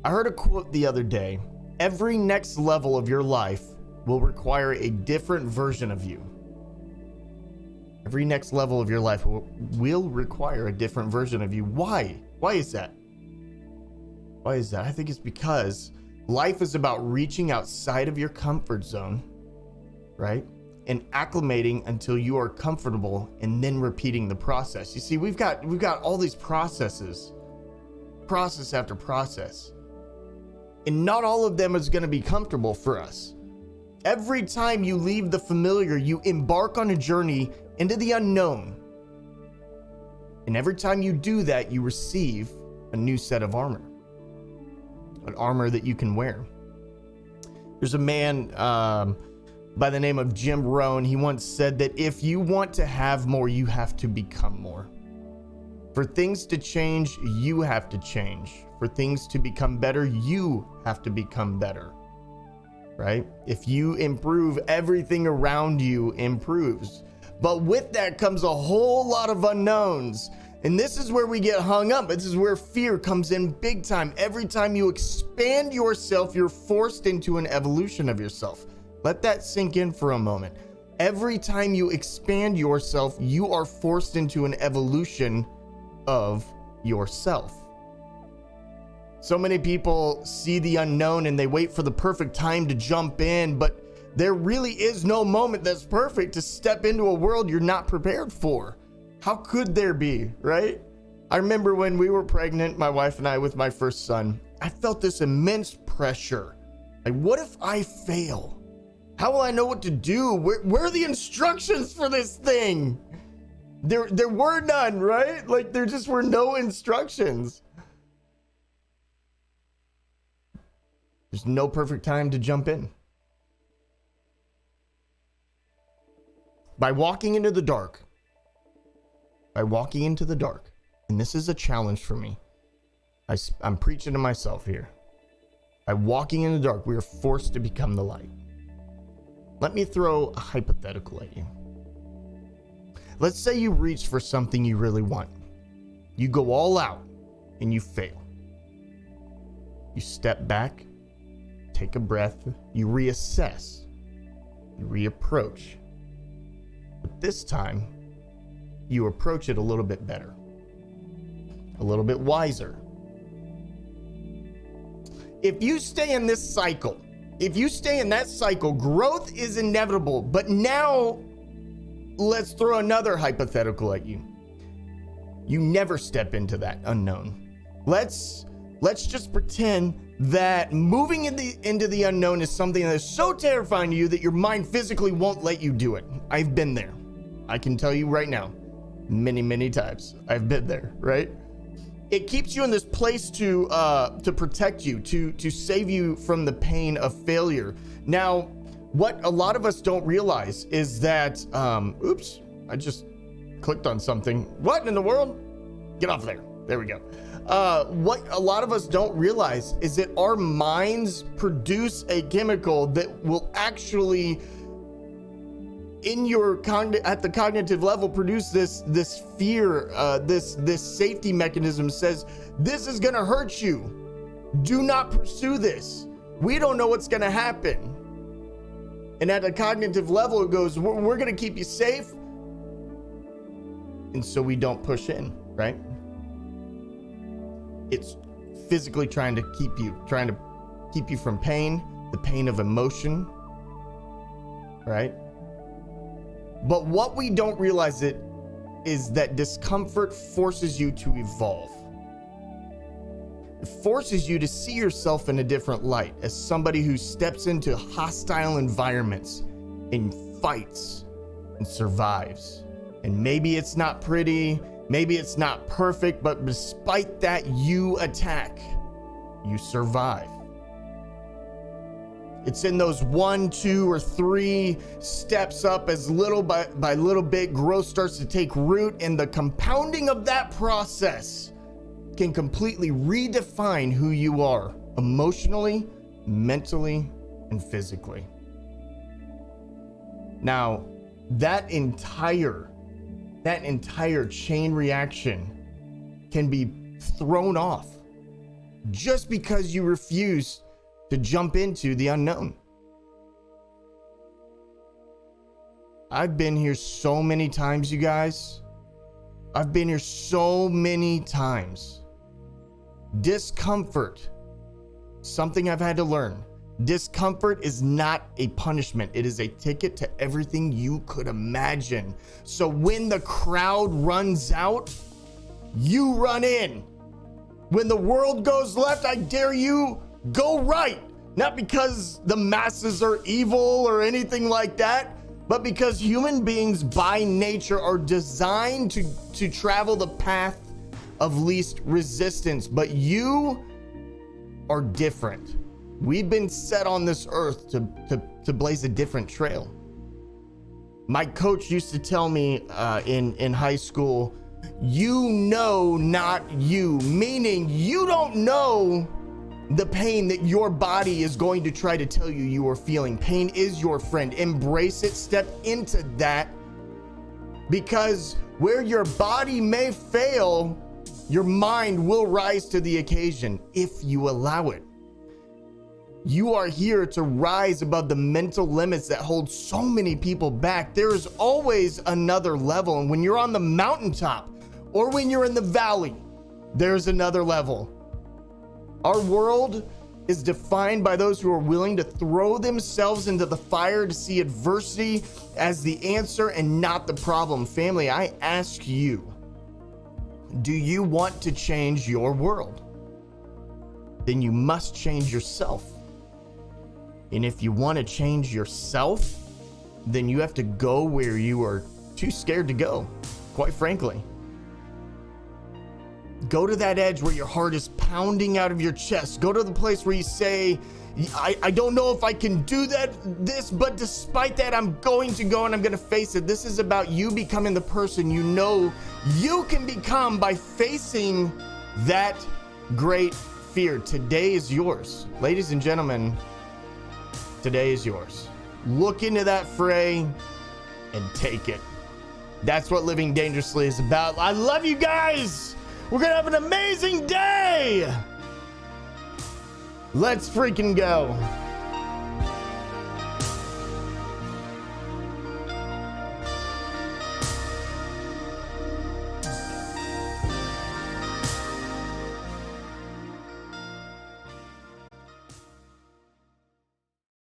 I heard a quote the other day. Every next level of your life will require a different version of you. Every next level of your life will require a different version of you. Why? Why is that? Why is that? I think it's because life is about reaching outside of your comfort zone, right? And acclimating until you are comfortable, and then repeating the process. You see, we've got all these processes, process after process, and not all of them is going to be comfortable for us. Every time you leave the familiar, you embark on a journey into the unknown. And every time you do that, you receive a new set of armor, an armor that you can wear. There's a man by the name of Jim Rohn. He once said that if you want to have more, you have to become more. For things to change, you have to change. For things to become better, you have to become better, right? If you improve, everything around you improves. But with that comes a whole lot of unknowns. And this is where we get hung up. This is where fear comes in big time. Every time you expand yourself, you're forced into an evolution of yourself. Let that sink in for a moment. Every time you expand yourself, you are forced into an evolution of yourself. So many people see the unknown and they wait for the perfect time to jump in, but there really is no moment that's perfect to step into a world you're not prepared for. How could there be, right? I remember when we were pregnant, my wife and I, with my first son, I felt this immense pressure. Like, what if I fail? How will I know what to do? Where are the instructions for this thing? There were none, right? Like, there just were no instructions. There's no perfect time to jump in. By walking into the dark, and this is a challenge for me. I'm preaching to myself here. By walking in the dark, we are forced to become the light. Let me throw a hypothetical at you. Let's say you reach for something you really want. You go all out and you fail. You step back, take a breath, you reassess, you reapproach. But this time, you approach it a little bit better, a little bit wiser. If you stay in this cycle, if you stay in that cycle, growth is inevitable. But now, let's throw another hypothetical at you. You never step into that unknown. Let's just pretend that moving into the unknown is something that is so terrifying to you that your mind physically won't let you do it. I've been there. I can tell you right now, many times I've been there, right? It keeps you in this place to protect you, to save you from the pain of failure. Now, what a lot of us don't realize is that, oops, I just clicked on something. What in the world? Get off there. There we go. What a lot of us don't realize is that our minds produce a chemical that will actually, at the cognitive level, produce this fear, this safety mechanism says, this is gonna hurt you. Do not pursue this. We don't know what's gonna happen. And at a cognitive level, it goes, we're gonna keep you safe. And so we don't push in, right? It's physically trying to keep you from pain, the pain of emotion, right? But what we don't realize is that discomfort forces you to evolve. It forces you to see yourself in a different light, as somebody who steps into hostile environments and fights and survives. And maybe it's not pretty, maybe it's not perfect, but despite that, you attack, you survive. It's in those 1, 2, or 3 steps up as little by little bit growth starts to take root, and the compounding of that process can completely redefine who you are emotionally, mentally, and physically. Now, that entire chain reaction can be thrown off just because you refuse to jump into the unknown. I've been here so many times, you guys. I've been here so many times. Discomfort, something I've had to learn. Discomfort is not a punishment. It is a ticket to everything you could imagine. So when the crowd runs out, you run in. When the world goes left, I dare you, go right. Not because the masses are evil or anything like that, but because human beings by nature are designed to travel the path of least resistance. But you are different. We've been set on this earth to blaze a different trail. My coach used to tell me in high school, you know, not you, meaning you don't know the pain that your body is going to try to tell you you are feeling. Pain is your friend. Embrace it, step into that, because where your body may fail, your mind will rise to the occasion if you allow it. You are here to rise above the mental limits that hold so many people back. There is always another level. And when you're on the mountaintop or when you're in the valley, there's another level. Our world is defined by those who are willing to throw themselves into the fire to see adversity as the answer and not the problem. Family, I ask you, do you want to change your world? Then you must change yourself. And if you want to change yourself, then you have to go where you are too scared to go, quite frankly. Go to that edge where your heart is pounding out of your chest. Go to the place where you say, I don't know if I can do this, but despite that, I'm going to go and I'm going to face it. This is about you becoming the person you know you can become by facing that great fear. Today is yours. Ladies and gentlemen, today is yours. Look into that fray and take it. That's what living dangerously is about. I love you guys. We're gonna have an amazing day. Let's freaking go.